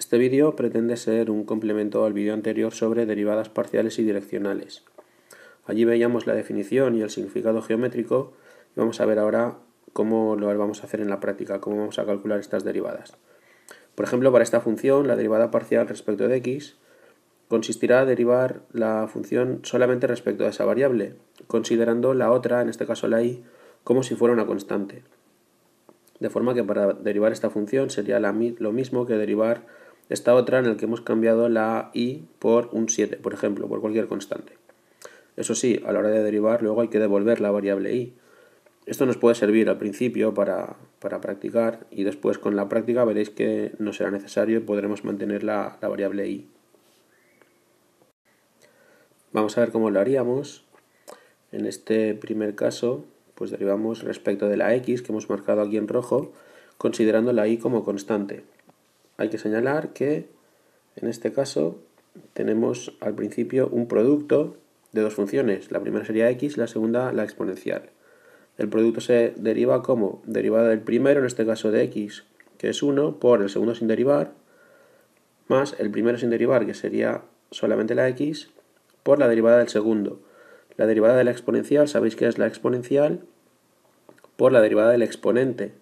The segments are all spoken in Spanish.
Este vídeo pretende ser un complemento al vídeo anterior sobre derivadas parciales y direccionales. Allí veíamos la definición y el significado geométrico y vamos a ver ahora cómo lo vamos a hacer en la práctica, cómo vamos a calcular estas derivadas. Por ejemplo, para esta función, la derivada parcial respecto de x consistirá en derivar la función solamente respecto a esa variable, considerando la otra, en este caso la y, como si fuera una constante. De forma que para derivar esta función sería lo mismo que derivar esta otra en el que hemos cambiado la y por un 7, por ejemplo, por cualquier constante. Eso sí, a la hora de derivar luego hay que devolver la variable y. Esto nos puede servir al principio para practicar y después con la práctica veréis que no será necesario y podremos mantener la variable y. Vamos a ver cómo lo haríamos. En este primer caso, pues derivamos respecto de la x que hemos marcado aquí en rojo, considerando la y como constante. Hay que señalar que en este caso tenemos al principio un producto de dos funciones. La primera sería x, la segunda la exponencial. El producto se deriva como derivada del primero, en este caso de x, que es 1, por el segundo sin derivar, más el primero sin derivar, que sería solamente la x, por la derivada del segundo. La derivada de la exponencial, sabéis que es la exponencial, por la derivada del exponente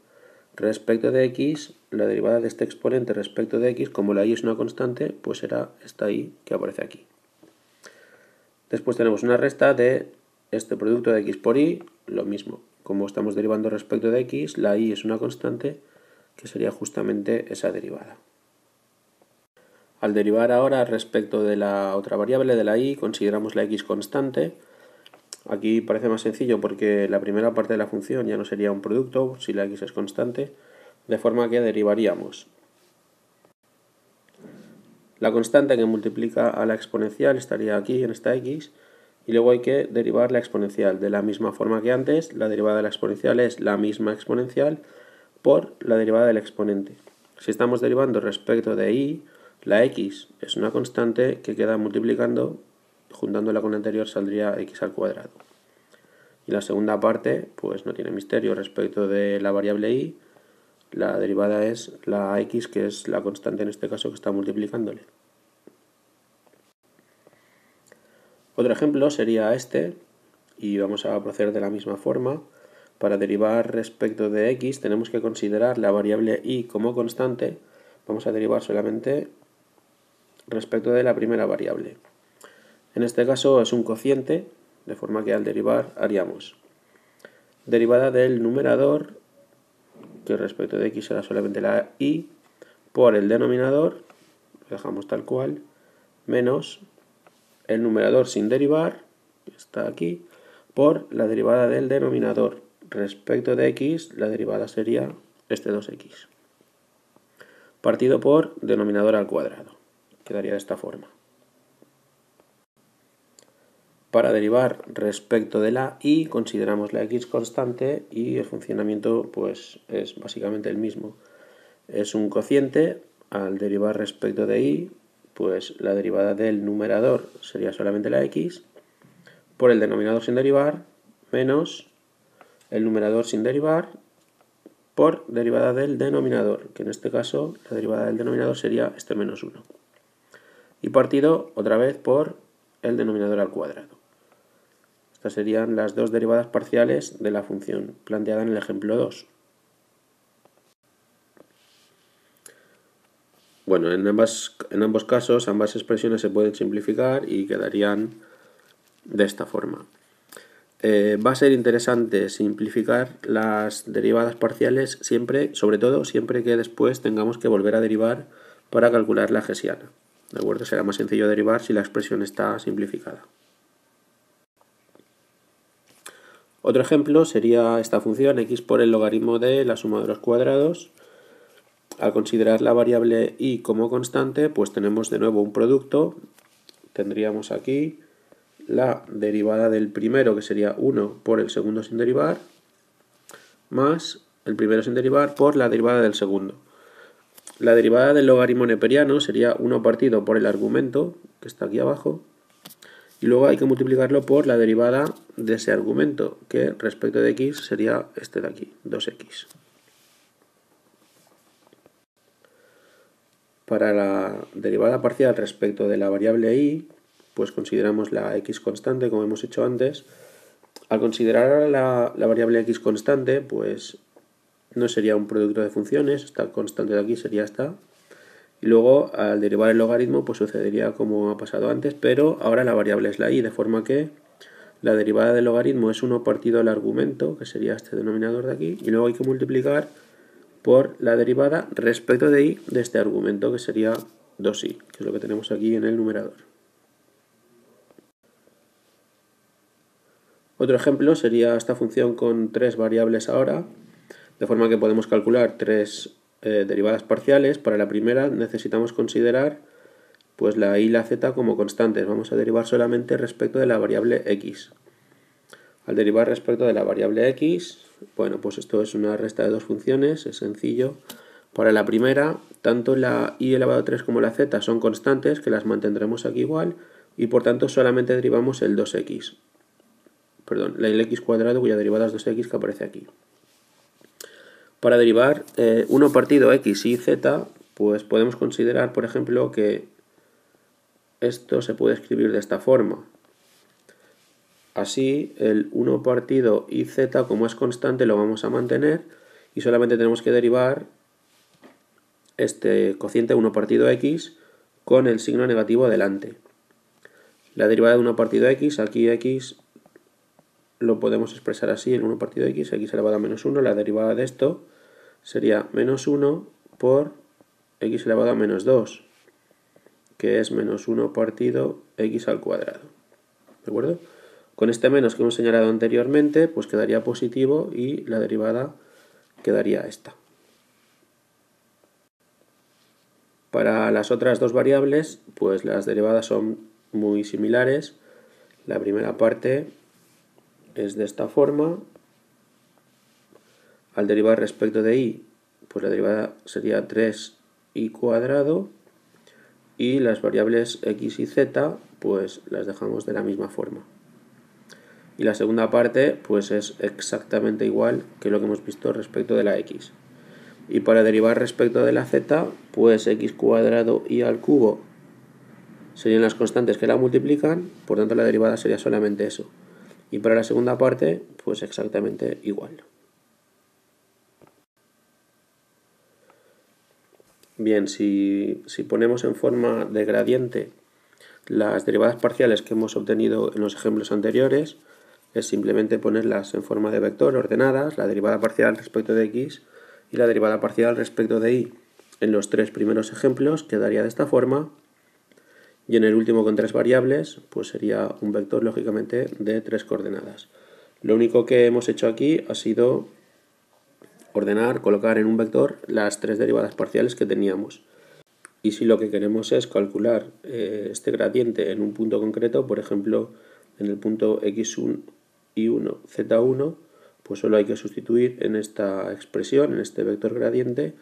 respecto de x, la derivada de este exponente respecto de x, como la y es una constante, pues será esta y que aparece aquí. Después tenemos una resta de este producto de x por y, lo mismo. Como estamos derivando respecto de x, la y es una constante, que sería justamente esa derivada. Al derivar ahora respecto de la otra variable de la y, consideramos la x constante. Aquí parece más sencillo porque la primera parte de la función ya no sería un producto si la x es constante, de forma que derivaríamos la constante que multiplica a la exponencial, estaría aquí en esta x, y luego hay que derivar la exponencial. De la misma forma que antes, la derivada de la exponencial es la misma exponencial por la derivada del exponente. Si estamos derivando respecto de y, la x es una constante que queda multiplicando, juntándola con la anterior saldría x al cuadrado. Y la segunda parte, pues no tiene misterio. Respecto de la variable y, la derivada es la x, que es la constante en este caso que está multiplicándole. Otro ejemplo sería este, y vamos a proceder de la misma forma. Para derivar respecto de x tenemos que considerar la variable y como constante. Vamos a derivar solamente respecto de la primera variable. En este caso es un cociente, de forma que al derivar haríamos derivada del numerador, que respecto de x será solamente la y, por el denominador, lo dejamos tal cual, menos el numerador sin derivar, que está aquí, por la derivada del denominador. Respecto de x, la derivada sería este 2x. Partido por denominador al cuadrado. Quedaría de esta forma. Para derivar respecto de la y, consideramos la x constante y el funcionamiento pues es básicamente el mismo. Es un cociente, al derivar respecto de y, pues la derivada del numerador sería solamente la x, por el denominador sin derivar, menos el numerador sin derivar, por derivada del denominador, que en este caso la derivada del denominador sería este menos 1. Y partido otra vez por el denominador al cuadrado. Estas serían las dos derivadas parciales de la función planteada en el ejemplo 2. Bueno, en ambos casos, ambas expresiones se pueden simplificar y quedarían de esta forma. Va a ser interesante simplificar las derivadas parciales siempre, sobre todo siempre que después tengamos que volver a derivar para calcular la hessiana. ¿De acuerdo? Será más sencillo derivar si la expresión está simplificada. Otro ejemplo sería esta función x por el logaritmo de la suma de los cuadrados. Al considerar la variable y como constante, pues tenemos de nuevo un producto. Tendríamos aquí la derivada del primero, que sería 1 por el segundo sin derivar, más el primero sin derivar por la derivada del segundo. La derivada del logaritmo neperiano sería 1 partido por el argumento, que está aquí abajo, y luego hay que multiplicarlo por la derivada de ese argumento, que respecto de x sería este de aquí, 2x. Para la derivada parcial respecto de la variable y, pues consideramos la x constante, como hemos hecho antes. Al considerar la variable x constante, pues no sería un producto de funciones, esta constante de aquí sería esta. Y luego, al derivar el logaritmo, pues sucedería como ha pasado antes, pero ahora la variable es la y, de forma que la derivada del logaritmo es 1 partido el argumento, que sería este denominador de aquí, y luego hay que multiplicar por la derivada respecto de y de este argumento, que sería 2i, que es lo que tenemos aquí en el numerador. Otro ejemplo sería esta función con 3 variables ahora, de forma que podemos calcular 3 derivadas parciales. Para la primera necesitamos considerar pues la y y la z como constantes. Vamos a derivar solamente respecto de la variable x. Al derivar respecto de la variable x, bueno, pues esto es una resta de dos funciones, es sencillo. Para la primera, tanto la y elevado a 3 como la z son constantes, que las mantendremos aquí igual, y por tanto solamente derivamos el 2x. Perdón, el x cuadrado cuya derivada es 2x que aparece aquí. Para derivar 1 partido x y z, pues podemos considerar, por ejemplo, que esto se puede escribir de esta forma. Así, el 1 partido y z, como es constante, lo vamos a mantener y solamente tenemos que derivar este cociente 1 partido x con el signo negativo delante. La derivada de 1 partido x, aquí x lo podemos expresar así, el 1 partido x elevado a menos 1, la derivada de esto sería menos 1 por x elevado a menos 2, que es menos 1 partido x al cuadrado. ¿De acuerdo? Con este menos que hemos señalado anteriormente, pues quedaría positivo y la derivada quedaría esta. Para las otras dos variables, pues las derivadas son muy similares. La primera parte es de esta forma. Al derivar respecto de y, pues la derivada sería 3y cuadrado. Y las variables x y z, pues las dejamos de la misma forma. Y la segunda parte, pues es exactamente igual que lo que hemos visto respecto de la x. Y para derivar respecto de la z, pues x cuadrado y al cubo serían las constantes que la multiplican, por tanto la derivada sería solamente eso. Y para la segunda parte, pues exactamente igual. Bien, si ponemos en forma de gradiente las derivadas parciales que hemos obtenido en los ejemplos anteriores, es simplemente ponerlas en forma de vector ordenadas, la derivada parcial respecto de x y la derivada parcial respecto de y. En los tres primeros ejemplos quedaría de esta forma, y en el último con 3 variables, pues sería un vector lógicamente de 3 coordenadas. Lo único que hemos hecho aquí ha sido ordenar, colocar en un vector las 3 derivadas parciales que teníamos. Y si lo que queremos es calcular este gradiente en un punto concreto, por ejemplo en el punto x1, y1, z1, pues solo hay que sustituir en esta expresión, en este vector gradiente,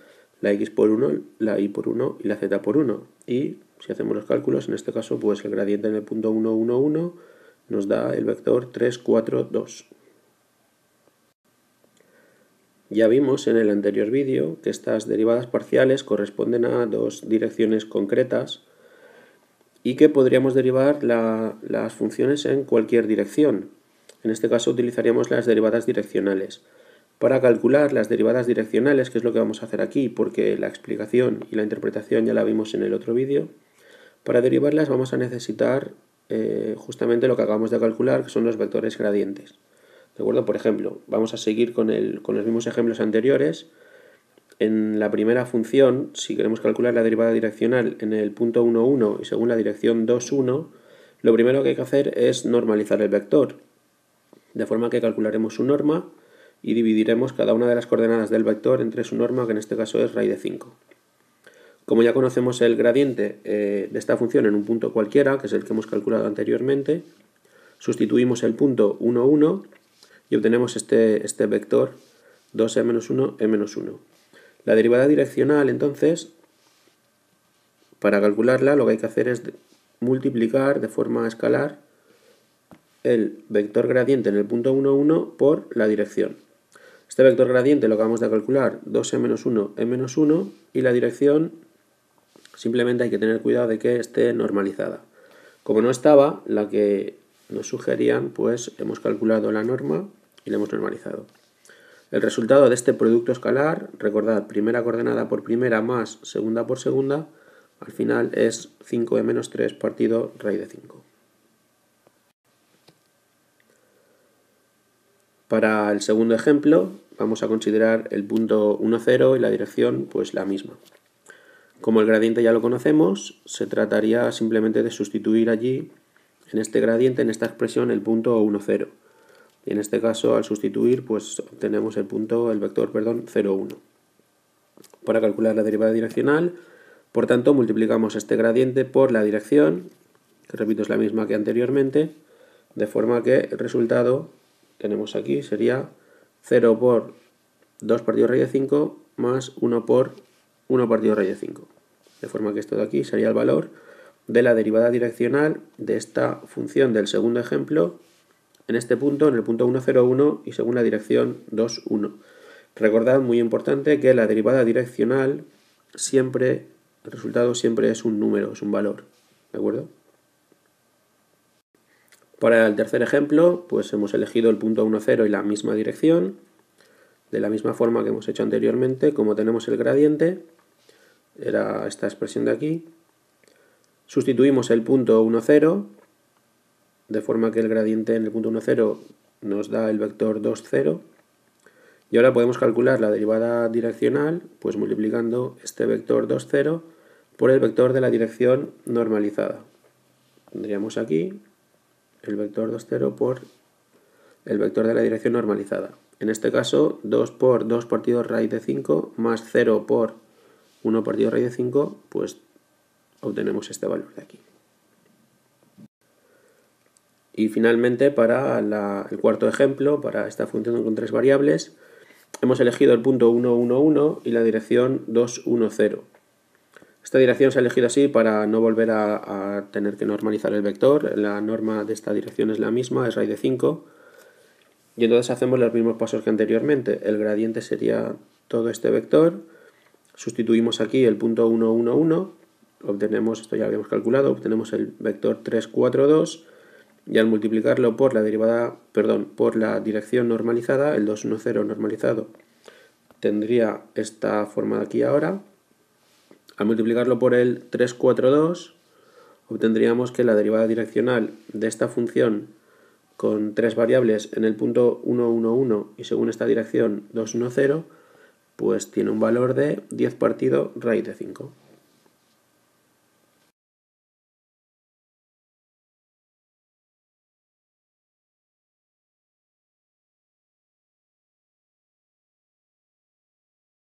la x por 1, la y por 1 y la z por 1. Y si hacemos los cálculos, en este caso, pues el gradiente en el punto 1, 1, 1 nos da el vector 3, 4, 2. Ya vimos en el anterior vídeo que estas derivadas parciales corresponden a dos direcciones concretas y que podríamos derivar las funciones en cualquier dirección. En este caso utilizaríamos las derivadas direccionales. Para calcular las derivadas direccionales, que es lo que vamos a hacer aquí, porque la explicación y la interpretación ya la vimos en el otro vídeo, para derivarlas vamos a necesitar justamente lo que acabamos de calcular, que son los vectores gradientes. ¿De acuerdo? Por ejemplo, vamos a seguir con los mismos ejemplos anteriores. En la primera función, si queremos calcular la derivada direccional en el punto 1, 1 y según la dirección 2, 1, lo primero que hay que hacer es normalizar el vector. De forma que calcularemos su norma y dividiremos cada una de las coordenadas del vector entre su norma, que en este caso es raíz de 5. Como ya conocemos el gradiente de esta función en un punto cualquiera, que es el que hemos calculado anteriormente, sustituimos el punto 1, 1 y obtenemos este vector 2e-1, e-1. La derivada direccional, entonces, para calcularla lo que hay que hacer es multiplicar de forma escalar el vector gradiente en el punto 1, 1 por la dirección. Este vector gradiente lo acabamos de calcular, 2e-1, e-1, y la dirección Simplemente hay que tener cuidado de que esté normalizada. Como no estaba, la que nos sugerían, pues hemos calculado la norma y la hemos normalizado. El resultado de este producto escalar, recordad, primera coordenada por primera más segunda por segunda, al final es 5e menos 3 partido raíz de 5. Para el segundo ejemplo, vamos a considerar el punto 1, 0 y la dirección, pues la misma. Como el gradiente ya lo conocemos, se trataría simplemente de sustituir allí, en este gradiente, en esta expresión, el punto 1, 0. Y en este caso, al sustituir, pues obtenemos el vector 0, 1. Para calcular la derivada direccional, por tanto, multiplicamos este gradiente por la dirección, que repito es la misma que anteriormente, de forma que el resultado tenemos aquí sería 0 por 2 partido raíz de 5 más 1 por 1 partido raíz de 5. De forma que esto de aquí sería el valor de la derivada direccional de esta función del segundo ejemplo en este punto, en el punto 1, 0, 1 y según la dirección 2, 1. Recordad, muy importante, que la derivada direccional siempre, el resultado siempre es un número, es un valor, ¿de acuerdo? Para el tercer ejemplo, pues hemos elegido el punto 1, 0 y la misma dirección, de la misma forma que hemos hecho anteriormente. Como tenemos el gradiente, era esta expresión de aquí, sustituimos el punto 1, 0, de forma que el gradiente en el punto 1, 0 nos da el vector 2, 0, y ahora podemos calcular la derivada direccional, pues multiplicando este vector 2, 0 por el vector de la dirección normalizada. Tendríamos aquí el vector 2, 0 por el vector de la dirección normalizada. En este caso, 2 por 2 partido raíz de 5 más 0 por 1 partido raíz de 5, pues obtenemos este valor de aquí. Y finalmente, para el cuarto ejemplo, para esta función con tres variables, hemos elegido el punto 1, 1, 1 y la dirección 2, 1, 0. Esta dirección se ha elegido así para no volver a tener que normalizar el vector. La norma de esta dirección es la misma, es raíz de 5. Y entonces hacemos los mismos pasos que anteriormente. El gradiente sería todo este vector. Sustituimos aquí el punto 1, 1, 1. Obtenemos, esto ya lo habíamos calculado, obtenemos el vector 3, 4, 2. Y al multiplicarlo por por la dirección normalizada, el 2, 1, 0 normalizado, tendría esta forma de aquí ahora. Al multiplicarlo por el 3, 4, 2, obtendríamos que la derivada direccional de esta función con tres variables en el punto 1, 1, 1 y según esta dirección 2, 1, 0, pues tiene un valor de 10 partido raíz de 5.